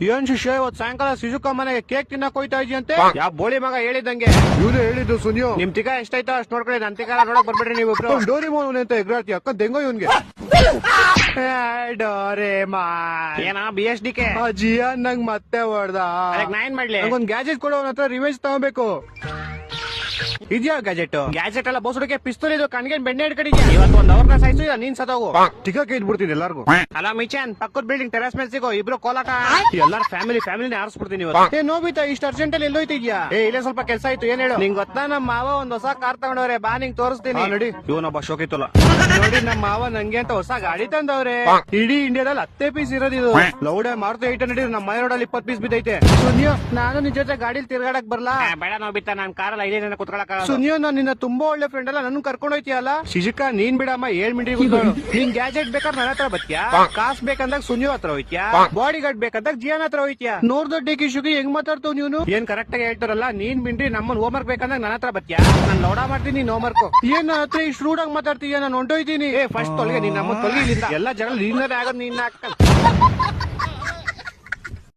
ಏನ್ ಶಿಷ್ಯ ಇವತ್ ಸಾಯಂಕಾಲ ಶಿಜುಕ ಮನೆಗೆ ಕೇಕ್ ತಿನ್ನಕ್ ಹೋಯ್ತಾ ಇದೆಯಂತೆ ಯಾವ ಬೋಳಿ ಮಗ ಹೇಳಿದಂಗೆ ಇವನೇ ಹೇಳಿದ್ದು ಸುನಿಯೋ. ನಿಮ್ ತಿಗ ಎಷ್ಟಾಯ್ತೋ ಅಷ್ಟ್ ನೋಡ್ಕೊಳ್ಳಿ ನನ್ ತಿಗ ನೋಡಕ್ ಬರ್ಬೇಡ್ರಿ ನೀವು ಡೋರಿಮೋನ್ ಅಂತ ಎಗ್ರಾಡ್ತಿ ಅಕ್ಕ ದೆಂಗೋ ಇವನ್ಗೆ. ಡೋರೇಮಾ ಏನ BSDK ಜಿಯಾನ್ ನಂಗ್ ಮತ್ತೆ ಹೊಡ್ದ. ನಾ ಏನ್ ಮಾಡ್ಲಿ? ಒಂದ್ ಗ್ಯಾಜೆಟ್ ಕೊಡೋ ಅವನ ಹತ್ರ ರಿವೆಂಜ್ ತಗೋಬೇಕು. ಇದ್ಯಾ ಗ್ಯಾಜೆಟ್ ಗ್ಯಾಜೆಟ್ ಎಲ್ಲ ಬೋಸಡಿಕೆ ಪಿಸ್ತೂಲ್ ಇದು ಕಣ್ಗೆ ಬೆಣ್ಣೆ ಹಿಡ್ಕಡಿದ್ಯಾ ಇವತ್ತು ಒಂದ್ ಅವ್ರನ್ನ ಸಾಯ್ಸು ಇಲ್ಲ ನೀನ್ ಸತ್ತೋಗು. ಟಿಕಾ ಇಟ್ಬಿಡ್ತೀನಿ ಎಲ್ಲಾರ್ಗು. ಅಲ್ಲ ಮಿಚನ್ ಪಕ್ಕದ ಬಿಲ್ಡಿಂಗ್ ಟೆರಸ್ ಮೇಲೆ ಸಿಗೋ ಇಬ್ರು ಕೋಲಾಟ ಎಲ್ಲಾರ ಫ್ಯಾಮಿಲಿನೇ ಆರಿಸ್ಬಿಡ್ತೀನಿ ಇವತ್ತು. ನೋಬಿತಾ ಇಷ್ಟ ಅರ್ಜೆಂಟ್ ಅಲ್ಲಿ ಎಲ್ಲೋಯ್ತಿದ್ಯಾ? ಇಲ್ಲೇ ಸ್ವಲ್ಪ ಕೆಲಸ ಆಯ್ತು ಏನ್ ಹೇಳು. ನಿಂಗ್ ಗೊತ್ತಾ ನಮ್ಮ ಮಾವ ಒಂದ್ ಹೊಸ ಕಾರ್ ತಗೊಂಡವ್ರೆ ಬಾ ನಿಂಗ್ ತೋರಿಸ್ತೀನಿ ನೋಡಿ. ಇವನೊಬ್ಬ ಶೋಕಿತುಲ್ಲ ನೋಡಿ ನಮ್ಮ ಮಾವ ನಂಗೆ ಅಂತ ಹೊಸ ಗಾಡಿ ತಂದವ್ರೆ. ಇಡೀ ಇಂಡಿಯಾದಲ್ಲಿ 10 ಪೀಸ್ ಇರೋದು ಇದು. ಲೌಡೆ ಮಾರುತಿ 800 ನಮ್ಮ ಮನೆ ರೋಡಲ್ಲಿ 20 ಪೀಸ್ ಬಿದ್ದೈತೆ. ಸುನಿಯೋ ನಾನು ನಿನ್ ಜೊತೆ ಗಾಡಿಲಿ ತಿರ್ಗಾಡಕ್ ಬರ್ಲಾ? ಬೇಡ ನೋಬಿತಾ ನಾನ್ ಕಾರಲ್ಲಿ ಐದೇ ಕುತ್ಕೊಳಕ. ಸುನಿಯೋ ನಾನ್ ನಿನ್ನ ತುಂಬಾ ಒಳ್ಳೆ ಫ್ರೆಂಡ್ ಅಲ್ಲ ನನ್ ಕರ್ಕೊಂಡು ಹೋಯ್ತಿಯಲ್ಲ. ಶಿಶಿಕಾ ನೀನ್ ಬಿಡಮ್ಮ 7 ಮಿನಿಟ್ ನೀನ್ ಗ್ಯಾಜೆಟ್ ಬೇಕಾದ್ರೆ ನನ್ನ ಹತ್ರ ಬತ್ತೀಯಾ? ಕಾಸ್ ಬೇಕಂದಾಗ ಸುನಿಯೋ ಹತ್ರ ಹೋಯ್ತಿಯಾ? ಬಾಡಿ ಗಾರ್ಡ್ ಬೇಕಂದಾಗ ಜಿಯಾನ್ ಹತ್ರ ಹೋಯ್ತಿಯಾ? ನೋಡ್ದೊಡ್ಡ ಕಿಶುಗಿ ಹೆಂಗ್ ಮಾತಾಡ್ತಾವ್ ನೀನು? ಏನ್ ಕರೆಕ್ಟ್ ಆಗಿ ಹೇಳ್ತಾರಲ್ಲ ನೀನ್ ಬಿಂಡ್ರಿ ನಮ್ಮನ್ ಹೋಮ್ ವರ್ಕ್ ಬೇಕಂದಾಗ ನನ್ನ ಹತ್ರ ಬತ್ತೀಯಾ? ನಾನ್ ಲೌಡ ಮಾಡ್ತೀನಿ ನೀನ್ ಹೋಮ್ ವರ್ಕ್. ಏನ್ ನನ್ನ ಹತ್ರ ಇಷ್ಟು ರೂಢಾಗಿ ಮಾತಾಡ್ತೀಯ? ನಾನು ಹೊಂಟೋಯ್ತೀನಿ. ಫಸ್ಟ್ ತೊಲಗೆ ನೀನ್ ನಮ್ಮ ತೊಲಗಿ ಇಲ್ಲಿಂದ ಎಲ್ಲ ಜಗಳ ನಿನ್ನದೇ ಆಗೋದು ನಿನ್ನ